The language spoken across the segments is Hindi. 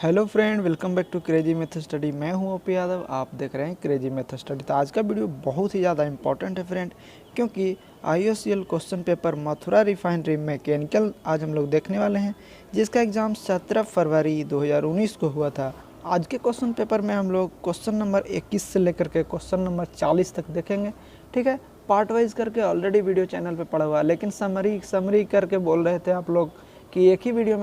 Hello friend, welcome back to crazy method study. मैं हूं ओपी यादव, आप देख रहे हैं क्रेजी मेथड स्टडी। तो आज का वीडियो बहुत ही ज़्यादा इंपॉर्टेंट है फ्रेंड, क्योंकि IOCL question paper Mathura refinery mechanical आज हम लोग देखने वाले हैं, जिसका एग्ज़ाम 17 फरवरी 2019 को हुआ था। आज के क्वेश्चन पेपर में हम लोग क्वेश्चन नंबर 21 से लेकर के क्वेश्चन नंबर 40 तक देखेंगे। ठीक है, पार्ट वाइज करके ऑलरेडी वीडियो चैनल पर पड़ा हुआ है, लेकिन समरी करके बोल रहे थे आप लोग कि एक ही वीडियो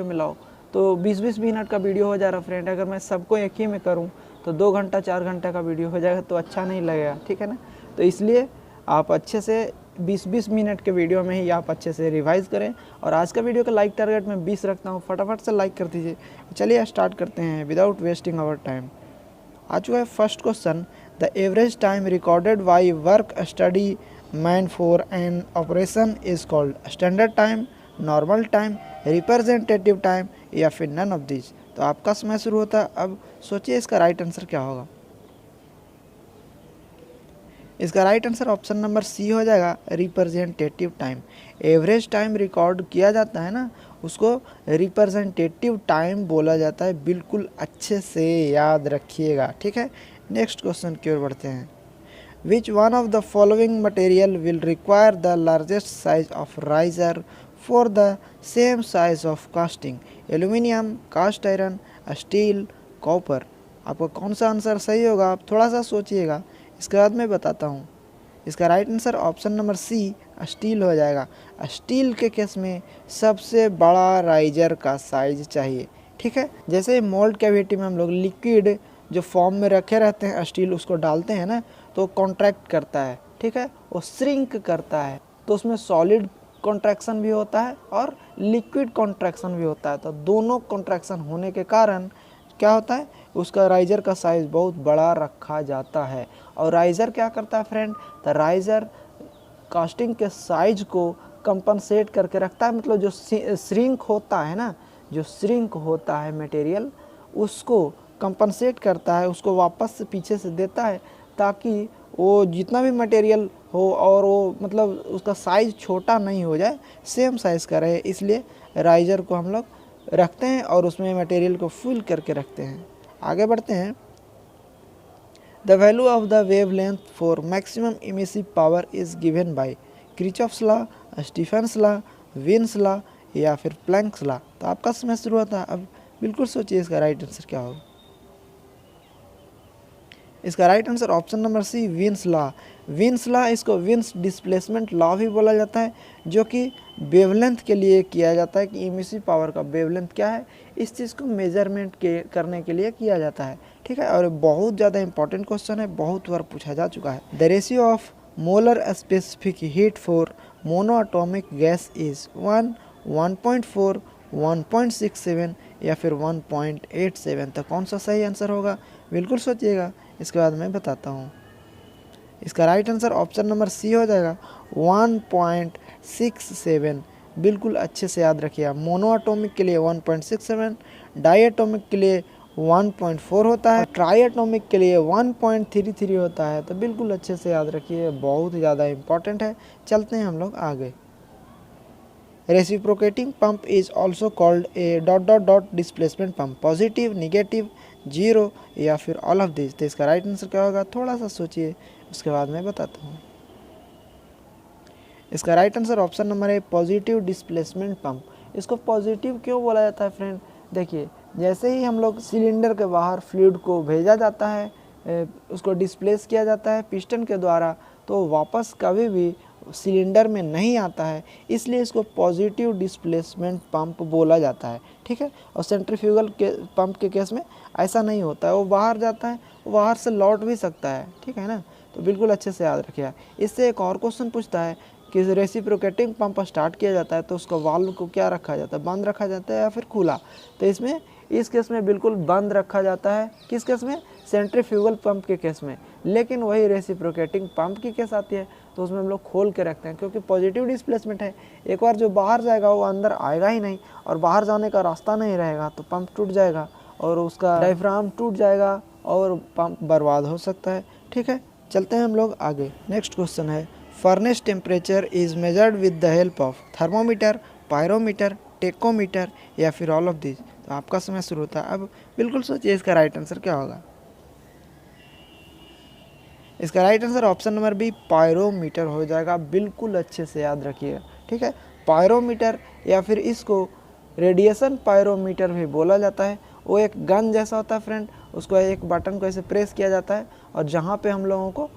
में लाओ, तो 20-20 मिनट का वीडियो हो जा रहा फ्रेंड। अगर मैं सबको एक ही में करूं तो 2 घंटा 4 घंटे का वीडियो हो जाएगा, तो अच्छा नहीं लगेगा। ठीक है ना, तो इसलिए आप अच्छे से 20-20 मिनट के वीडियो में ही आप अच्छे से रिवाइज करें। और आज का वीडियो का लाइक टारगेट मैं 20 रखता हूं, फटाफट से लाइक कर दीजिए। चलिए स्टार्ट करते हैं विदाउट वेस्टिंग आवर टाइम। आ चुका है first question. The average time recorded by work study man for an operation is called standard time, normal time, representative time या फिर नन ऑफ दिस। तो आपका समय शुरू होता है। अब सोचिए इसका राइट आंसर क्या होगा। इसका right answer option number C हो जाएगा, representative time. Average time record किया जाता है ना, उसको रिप्रेजेंटेटिव टाइम बोला जाता है। बिल्कुल अच्छे से याद रखिएगा। ठीक है, नेक्स्ट क्वेश्चन की ओर बढ़ते हैं। Which one of the following material will require the largest size of riser for the same size of casting? Aluminium, cast iron, steel, copper. आपका कौन सा आंसर सही होगा, आप थोड़ा सा सोचिएगा, इसके बाद मैं बताता हूँ। इसका right answer option number C, steel हो जाएगा। स्टील के केस में सबसे बड़ा राइजर का साइज चाहिए। ठीक है, जैसे मोल्ड कैविटी में हम लोग लिक्विड जो फॉर्म में रखे रहते हैं स्टील, उसको डालते हैं ना, तो कॉन्ट्रैक्ट करता है। ठीक है, वो श्रिंक करता है, तो उसमें सॉलिड कॉन्ट्रैक्शन भी होता है और लिक्विड कॉन्ट्रैक्शन भी होता है। तो दोनों कॉन्ट्रैक्शन होने के कारण क्या होता है, उसका राइजर का साइज़ बहुत बड़ा रखा जाता है। और राइजर क्या करता है फ्रेंड, तो राइजर कास्टिंग के साइज को कंपनसेट करके रखता है। मतलब जो श्रिंक होता है ना, जो श्रिंक होता है मटेरियल, उसको कंपनसेट करता है, उसको वापस से पीछे से देता है, ताकि वो जितना भी मटेरियल हो और वो मतलब उसका साइज़ छोटा नहीं हो जाए, सेम साइज़ का रहे। इसलिए राइजर को हम लोग रखते हैं और उसमें मटेरियल को फिल करके रखते हैं। आगे बढ़ते हैं। The value of the wavelength for maximum emissive power is given by Kirchhoff's law, Stephen's law, Wien's law या फिर प्लैंक्स लॉ। तो आपका समय शुरू होता है। अब बिल्कुल सोचिए इसका राइट आंसर क्या होगा। इसका right answer option number C, Wien's law. Wien's law, इसको विन्स डिस्प्लेसमेंट लॉ भी बोला जाता है, जो कि वेवलेंथ के लिए किया जाता है कि इमिसिव पावर का वेवलेंथ क्या है, इस चीज़ को मेजरमेंट करने के लिए किया जाता है। ठीक है, और बहुत ज़्यादा इंपॉर्टेंट क्वेश्चन है, बहुत बार पूछा जा चुका है। The ratio of molar specific heat for monoatomic gas is 1, 1.4, 1.67 या फिर 1.87। तो कौन सा सही आंसर होगा, बिल्कुल सोचिएगा, इसके बाद मैं बताता हूँ। इसका right answer option number C हो जाएगा, 1.67। बिल्कुल अच्छे से याद रखिए। मोनो एटॉमिक के लिए 1.67, डाई एटॉमिक के लिए 1.4 होता है, ट्राई एटॉमिक के लिए 1.33 होता है। तो बिल्कुल अच्छे से याद रखिए, बहुत ज़्यादा इंपॉर्टेंट है। चलते हैं हम लोग आगे। Reciprocating pump is also called a dot dot dot displacement pump, positive, negative, zero या फिर ऑल ऑफ दिस। तो इसका राइट आंसर क्या होगा, थोड़ा सा सोचिए, उसके बाद मैं बताता हूँ। इसका राइट आंसर ऑप्शन नंबर है, पॉजिटिव डिस्प्लेसमेंट पंप। इसको पॉजिटिव क्यों बोला जाता है फ्रेंड, देखिए, जैसे ही हम लोग सिलेंडर के बाहर फ्लूइड को भेजा जाता है, उसको डिस्प्लेस किया जाता है पिस्टन के द्वारा, तो वापस कभी भी सिलेंडर में नहीं आता है, इसलिए इसको पॉजिटिव डिस्प्लेसमेंट पंप बोला जाता है। ठीक है, और सेंट्रीफ्यूगल के पंप के केस में ऐसा नहीं होता है, वो बाहर जाता है, वो बाहर से लौट भी सकता है। ठीक है ना, तो बिल्कुल अच्छे से याद रखिए। इससे एक और क्वेश्चन पूछता है कि रेसिप्रोकेटिंग पंप स्टार्ट किया जाता है तो उसको वाल्व को क्या रखा जाता है, बंद रखा जाता है या फिर खुला? तो इसमें इस केस में बिल्कुल बंद रखा जाता है। किस केस में, सेंट्रीफ्यूगल पंप के केस में। लेकिन वही रेसिप्रोकेटिंग पंप की केस आती है तो उसमें हम लोग खोल के रखते हैं, क्योंकि पॉजिटिव डिस्प्लेसमेंट है। एक बार जो बाहर जाएगा वो अंदर आएगा ही नहीं, और बाहर जाने का रास्ता नहीं रहेगा, तो पंप टूट जाएगा और उसका डायफ्राम टूट जाएगा और पंप बर्बाद हो सकता है। ठीक है, चलते हैं हम लोग आगे। नेक्स्ट क्वेश्चन है, furnace temperature is measured with the help of thermometer, pyrometer, tachometer या फिर ऑल ऑफ दिस। तो तो आपका समय शुरू होता है अब। बिल्कुल सोचिए इसका राइट आंसर क्या होगा। इसका right answer option number B pyrometer हो जाएगा। बिल्कुल अच्छे से याद रखिएगा, ठीक है। पायरोमीटर या फिर इसको रेडिएशन पायरोमीटर भी बोला जाता है। वो एक गन जैसा होता है फ्रेंड, उसको एक बटन को ऐसे प्रेस किया जाता है और जहाँ पे हम लोगों को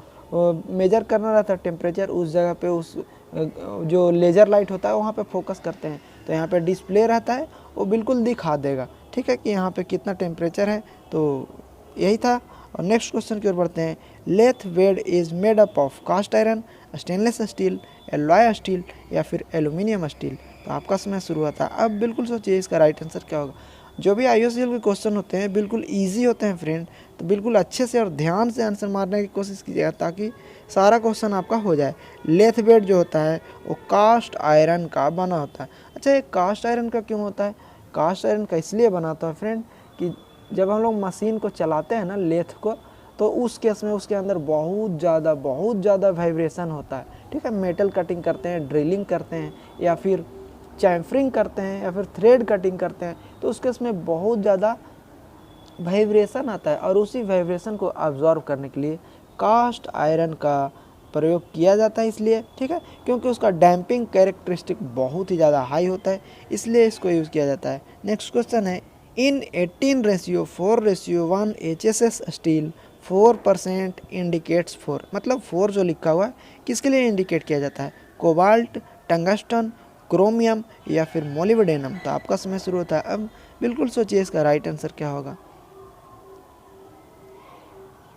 मेजर करना रहता है टेम्परेचर, उस जगह पे उस जो लेज़र लाइट होता है वहाँ पे फोकस करते हैं। तो यहाँ पे डिस्प्ले रहता है, वो बिल्कुल दिखा देगा, ठीक है, कि यहाँ पे कितना टेम्परेचर है। तो यही था। और नेक्स्ट क्वेश्चन की ओर बढ़ते हैं। Lathe bed is made up of cast iron, stainless steel, alloy steel या फिर एल्यूमिनियम स्टील। तो आपका समय शुरू होता है अब। बिल्कुल सोचिए इसका राइट आंसर क्या होगा। जो भी IOCL के क्वेश्चन होते हैं बिल्कुल ईजी होते हैं फ्रेंड, तो बिल्कुल अच्छे से और ध्यान से आंसर मारने की कोशिश कीजिएगा ताकि सारा क्वेश्चन आपका हो जाए। लेथ वेड जो होता है वो कास्ट आयरन का बना होता है। अच्छा, ये कास्ट आयरन का क्यों होता है? कास्ट आयरन का इसलिए बना होता है फ्रेंड कि जब हम लोग मशीन को चलाते हैं ना, लेथ को, तो उस केस में उसके अंदर बहुत ज़्यादा वाइब्रेशन होता है, ठीक है। मेटल कटिंग करते हैं, ड्रिलिंग करते हैं या फिर चैम्फरिंग करते हैं या फिर थ्रेड कटिंग करते हैं, तो उस केस में बहुत ज़्यादा वाइब्रेशन आता है और उसी वाइब्रेशन को अब्जॉर्व करने के लिए कास्ट आयरन का प्रयोग किया जाता है। इसलिए, ठीक है, क्योंकि उसका डैम्पिंग कैरेक्टरिस्टिक बहुत ही ज़्यादा हाई होता है, इसलिए इसको यूज़ किया जाता है। नेक्स्ट क्वेश्चन है, इन 18:4:1 HSS स्टील 4% इंडिकेट्स 4, मतलब 4 जो लिखा हुआ है किसके लिए इंडिकेट किया जाता है? कोबाल्ट, टंगस्टन, क्रोमियम या फिर मोलिब्डेनम। तो आपका समय शुरू होता है अब। बिल्कुल सोचिए इसका राइट आंसर क्या होगा।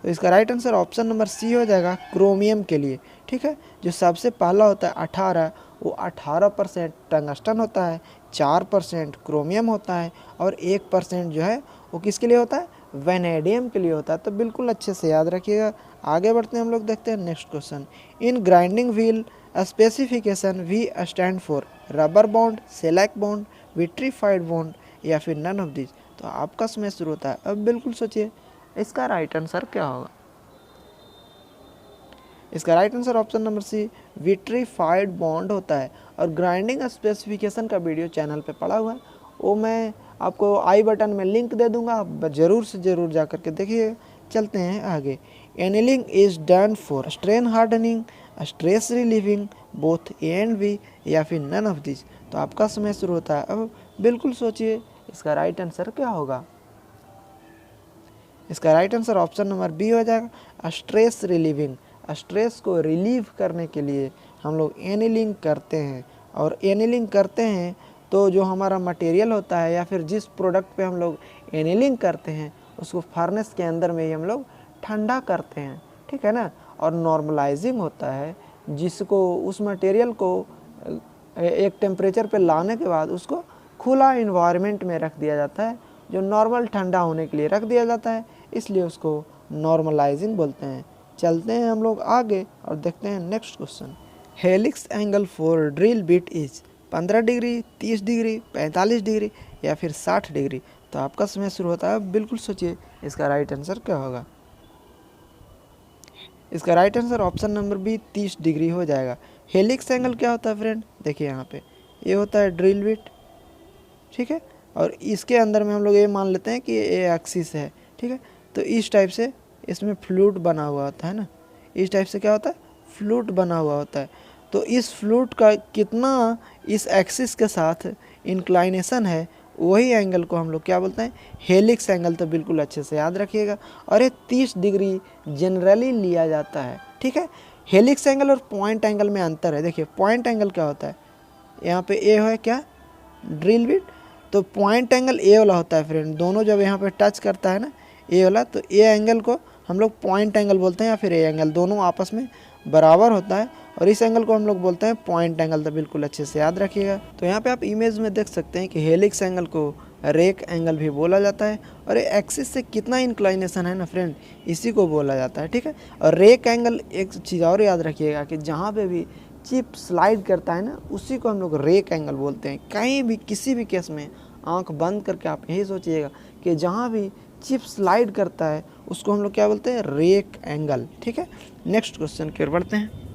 तो इसका right answer option number C हो जाएगा, क्रोमियम के लिए, ठीक है। जो सबसे पहला होता है 18, वो 18% टंगस्टन होता है, 4% क्रोमियम होता है और 1% जो है वो किसके लिए होता है? वेनेडियम के लिए होता है। तो बिल्कुल अच्छे से याद रखिएगा। आगे बढ़ते हैं हम लोग, देखते हैं next question. In grinding wheel specification V stand for rubber bond, shellac bond, vitrified bond या फिर नन ऑफ दिस। तो आपका समय शुरू होता है अब। बिल्कुल सोचिए इसका राइट आंसर क्या होगा। इसका right answer option number C, vitrified bond होता है। और ग्राइंडिंग स्पेसिफिकेशन का वीडियो चैनल पे पड़ा हुआ है, वो मैं आपको आई बटन में लिंक दे दूंगा, आप ज़रूर से ज़रूर जा करके देखिए। चलते हैं आगे। Annealing is done for strain hardening, stress relieving, both A and B या फिर नन ऑफ दिस। तो आपका समय शुरू होता है अब। बिल्कुल सोचिए इसका राइट आंसर क्या होगा। इसका right answer option number B हो जाएगा, स्ट्रेस रिलीविंग। स्ट्रेस को रिलीव करने के लिए हम लोग एनिलिंग करते हैं। और एनिलिंग करते हैं तो जो हमारा मटेरियल होता है या फिर जिस प्रोडक्ट पे हम लोग एनिलिंग करते हैं उसको फर्नेस के अंदर में ही हम लोग ठंडा करते हैं, ठीक है ना। और नॉर्मलाइजिंग होता है, जिसको उस मटेरियल को एक टेम्परेचर पे लाने के बाद उसको खुला इन्वायरमेंट में रख दिया जाता है, जो नॉर्मल ठंडा होने के लिए रख दिया जाता है, इसलिए उसको नॉर्मलाइजिंग बोलते हैं। चलते हैं हम लोग आगे और देखते हैं next question. Helix angle for drill bit is 15 degree, 30 degree, 45 degree या फिर 60 डिग्री। तो आपका समय शुरू होता है। बिल्कुल सोचिए इसका राइट आंसर क्या होगा। इसका right answer option number B 30 degree हो जाएगा। हेलिक्स एंगल क्या होता है फ्रेंड? देखिए यहाँ पे ये होता है ड्रिल बिट, ठीक है। और इसके अंदर में हम लोग ये मान लेते हैं कि ये एक्सिस है, ठीक है। तो इस टाइप से इसमें फ्लूट बना हुआ होता है ना, इस टाइप से क्या होता है? फ्लूट बना हुआ होता है। तो इस फ्लूट का कितना इस एक्सिस के साथ इंक्लाइनेशन है, वही एंगल को हम लोग क्या बोलते हैं? Helix angle. तो बिल्कुल अच्छे से याद रखिएगा। और ये 30 डिग्री जनरली लिया जाता है, ठीक है। हेलिक्स एंगल और पॉइंट एंगल में अंतर है। देखिए पॉइंट एंगल क्या होता है, यहाँ पे ए है क्या, ड्रिल बिट, तो पॉइंट एंगल ए वाला होता है फ्रेंड। दोनों जब यहाँ पे टच करता है ना ए वाला, तो ए एंगल को हम लोग पॉइंट एंगल बोलते हैं या फिर ए एंगल, दोनों आपस में बराबर होता है और इस एंगल को हम लोग बोलते हैं पॉइंट एंगल। तो बिल्कुल अच्छे से याद रखिएगा। तो यहाँ पे आप इमेज में देख सकते हैं कि हेलिक्स एंगल को रेक एंगल भी बोला जाता है। और ये एक्सिस से कितना इंक्लाइनेशन है ना फ्रेंड, इसी को बोला जाता है, ठीक है। और रेक एंगल, एक चीज़ और याद रखिएगा कि जहाँ पे भी चिप स्लाइड करता है ना, उसी को हम लोग रेक एंगल बोलते हैं। कहीं भी किसी भी केस में आंख बंद करके आप यही सोचिएगा कि जहाँ भी चिप स्लाइड करता है उसको हम लोग क्या बोलते हैं? रेक एंगल, ठीक है। नेक्स्ट क्वेश्चन की ओर बढ़ते हैं।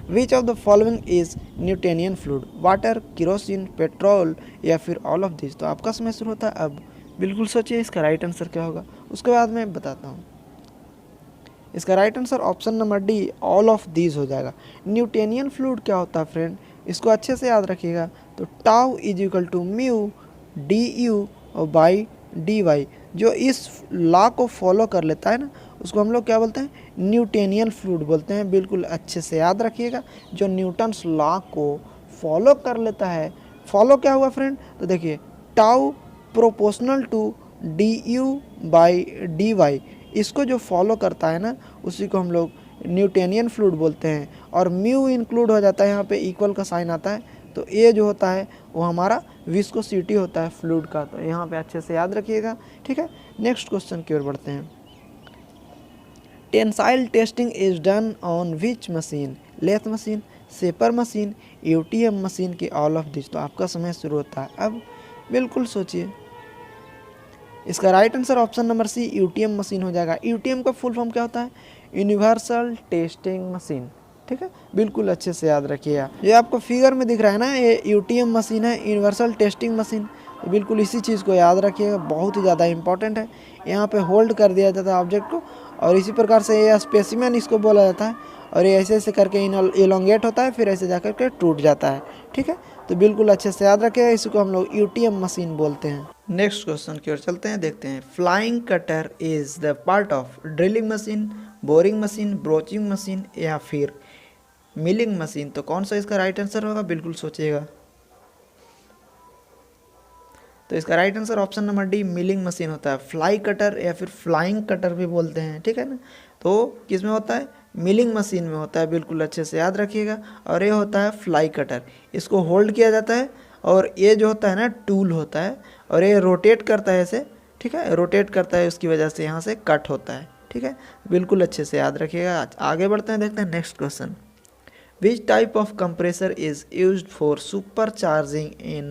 विच of the following is Newtonian fluid? Water, kerosene, petrol या फिर ऑल ऑफ दिस। तो आपका समय शुरू होता है अब। बिल्कुल सोचिए इसका राइट आंसर क्या होगा। उसके बाद मैं बताता हूँ। इसका right answer option number D all of these हो जाएगा। न्यूटेनियन फ्लूइड क्या होता है फ्रेंड, इसको अच्छे से याद रखिएगा। तो tau is equal to mu d u और बाई डी वाई। जो इस लॉ को फॉलो कर लेता है ना, उसको हम लोग क्या बोलते हैं, न्यूटेनियन फ्लूइड बोलते हैं। बिल्कुल अच्छे से याद रखिएगा, जो न्यूटन्स लॉ को फॉलो कर लेता है। फॉलो क्या हुआ फ्रेंड, तो देखिए tau proportional to d u by d y, इसको जो फॉलो करता है ना, उसी को हम लोग न्यूटेनियन फ्लूइड बोलते हैं। और म्यू इंक्लूड हो जाता है, यहाँ पे इक्वल का साइन आता है, तो ये जो होता है वो हमारा विस्कोसिटी होता है फ्लूइड का। तो यहाँ पे अच्छे से याद रखिएगा, ठीक है। नेक्स्ट क्वेश्चन की ओर बढ़ते हैं। Tensile testing is done on which machine, lathe machine, shaper machine, UTM machine की ऑल ऑफ दिस। तो आपका समय शुरू होता है अब। बिल्कुल सोचिए, इसका right answer option number C UTM machine हो जाएगा। यूटीएम का फुल फॉर्म क्या होता है, यूनिवर्सल टेस्टिंग मशीन, ठीक है। बिल्कुल अच्छे से याद रखिएगा। ये आपको फिगर में दिख रहा है ना, ये यूटीएम मशीन है, यूनिवर्सल टेस्टिंग मशीन। तो बिल्कुल इसी चीज़ को याद रखिएगा, बहुत ही ज़्यादा इंपॉर्टेंट है। यहाँ पे होल्ड कर दिया जाता है ऑब्जेक्ट को, और इसी प्रकार से ये स्पेसिमेन इसको बोला जाता है, और ये ऐसे ऐसे करके इलोंगेट होता है, फिर ऐसे जा करके टूट जाता है, ठीक है। तो बिल्कुल अच्छे से याद रखिएगा, इसको हम लोग यूटीएम मशीन बोलते हैं। नेक्स्ट क्वेश्चन की ओर चलते हैं, देखते हैं। Flying cutter is the part of drilling machine, boring machine, broaching machine या फिर मिलिंग मशीन। तो कौन सा इसका राइट आंसर होगा, बिल्कुल सोचिएगा। तो इसका right answer option number D milling machine होता है। फ्लाई कटर या फिर फ्लाइंग कटर भी बोलते हैं, ठीक है ना। तो किस में होता है, मिलिंग मशीन में होता है। बिल्कुल अच्छे से याद रखिएगा। और ये होता है फ्लाई कटर, इसको होल्ड किया जाता है, और ये जो होता है ना टूल होता है, और ये रोटेट करता है ऐसे, ठीक है, रोटेट करता है, उसकी वजह से यहाँ से कट होता है, ठीक है। बिल्कुल अच्छे से याद रखिएगा। आगे बढ़ते हैं, देखते हैं next question. Which type of compressor is used for supercharging in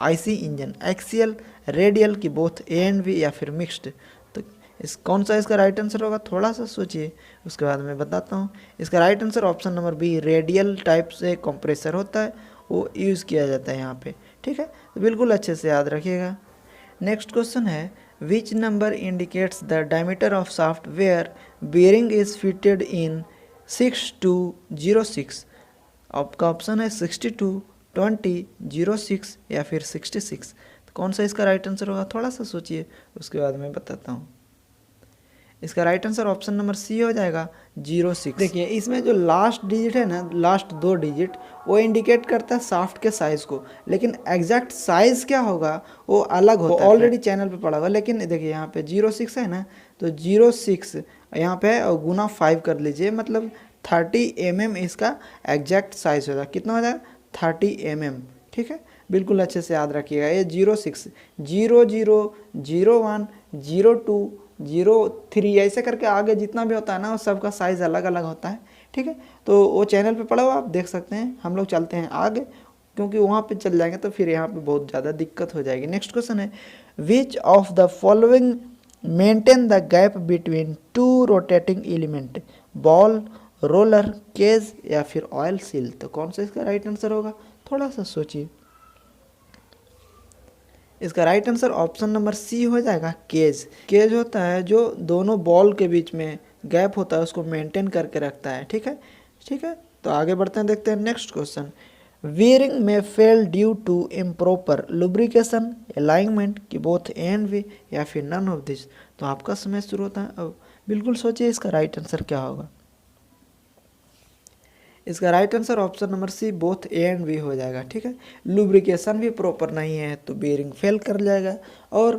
IC engine, axial, radial की बोथ ए एंड बी या फिर मिक्स्ड। तो इस कौन सा इसका राइट आंसर होगा, थोड़ा सा सोचिए, उसके बाद मैं बताता हूँ। इसका right answer option number B radial type से कंप्रेसर होता है, वो यूज़ किया जाता है यहाँ पे, ठीक है। तो बिल्कुल अच्छे से याद रखिएगा। नेक्स्ट क्वेश्चन है, which number indicates the diameter of shaft where bearing is fitted in 6206। आपका ऑप्शन है 62, 20, 06 या फिर 66। तो कौन सा इसका राइट आंसर होगा, थोड़ा सा सोचिए, उसके बाद मैं बताता हूँ। इसका right answer option number C हो जाएगा 06। देखिए इसमें जो लास्ट डिजिट है ना, लास्ट 2 डिजिट, वो इंडिकेट करता है शाफ्ट के साइज़ को, लेकिन एग्जैक्ट साइज़ क्या होगा वो अलग होता है। ऑलरेडी चैनल पे पढ़ा हुआ, लेकिन देखिए यहाँ पे 06 है ना, तो 06 यहाँ पे और गुना 5 कर लीजिए, मतलब 30 mm इसका एग्जैक्ट साइज होगा। कितना हो जाएगा, 30 mm, ठीक है। बिल्कुल अच्छे से याद रखिएगा। ये 06, 00, 01, 02, 03 ऐसे करके आगे जितना भी होता है ना, वो सबका साइज़ अलग अलग होता है, ठीक है। तो वो चैनल पे पढ़ा हुआ, आप देख सकते हैं। हम लोग चलते हैं आगे, क्योंकि वहाँ पे चल जाएंगे तो फिर यहाँ पे बहुत ज़्यादा दिक्कत हो जाएगी। नेक्स्ट क्वेश्चन है, which of the following maintain the gap between 2 rotating element, ball, roller, cage या फिर ऑयल सील। तो कौन सा इसका राइट आंसर होगा, थोड़ा सा सोचिए। इसका right answer option number C हो जाएगा केज। केज होता है जो दोनों बॉल के बीच में गैप होता है, उसको मेंटेन करके रखता है, ठीक है, ठीक है। तो आगे बढ़ते हैं, देखते हैं नेक्स्ट क्वेश्चन। वीयरिंग में fail due to improper lubrication, alignment की बोथ ए एंड बी या फिर नन ऑफ दिस। तो आपका समय शुरू होता है अब। बिल्कुल सोचिए इसका राइट आंसर क्या होगा। इसका right answer option number C both A and B हो जाएगा, ठीक है। लुब्रिकेशन भी प्रॉपर नहीं है तो बेयरिंग फेल कर जाएगा, और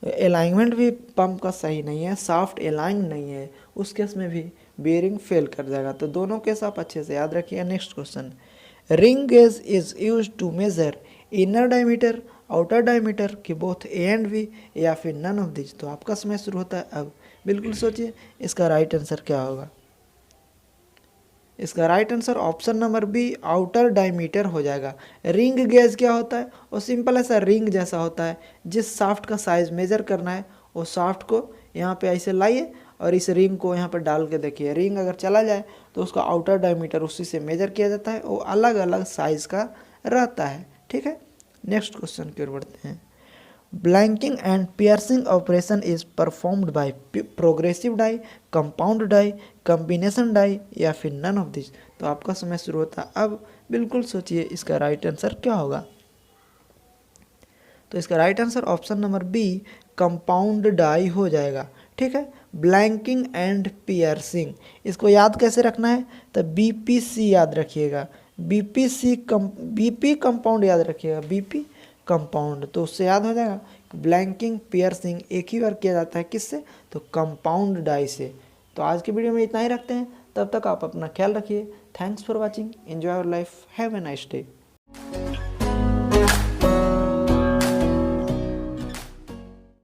अलाइनमेंट भी पंप का सही नहीं है, सॉफ्ट अलाइन नहीं है, उस केस में भी बेयरिंग फेल कर जाएगा। तो दोनों केस आप अच्छे से याद रखिए। Next question, ring gauge is use to measure inner diameter, outer diameter की बोथ ए एंड बी या फिर नन ऑफ दिस। तो आपका समय शुरू होता है अब। बिल्कुल सोचिए इसका राइट आंसर क्या होगा। इसका right answer option number B outer diameter हो जाएगा। रिंग गेज क्या होता है, वो सिंपल ऐसा रिंग जैसा होता है। जिस शाफ्ट का साइज मेजर करना है, वो शाफ्ट को यहाँ पे ऐसे लाइए और इस रिंग को यहाँ पर डाल के देखिए। रिंग अगर चला जाए तो उसका आउटर डायमीटर उसी से मेजर किया जाता है, वो अलग अलग साइज का रहता है, ठीक है। नेक्स्ट क्वेश्चन की ओर बढ़ते हैं। Blanking and piercing operation is performed by progressive die, compound die, combination die या फिर नन ऑफ दिस। तो आपका समय शुरू होता है अब। बिल्कुल सोचिए इसका राइट आंसर क्या होगा। तो इसका right answer option number B compound die हो जाएगा। ठीक है, ब्लैंकिंग एंड पियर्सिंग, इसको याद कैसे रखना है, तो बीपीसी याद रखिएगा, बीपी कंपाउंड याद रखिएगा, बीपी कंपाउंड, तो उससे याद हो जाएगा। ब्लैंकिंग पियर्सिंग एक ही बार किया जाता है किससे, तो कंपाउंड डाई से। तो आज की वीडियो में इतना ही रखते हैं, तब तक आप अपना ख्याल रखिए। Thanks for watching, enjoy your life, have a nice day.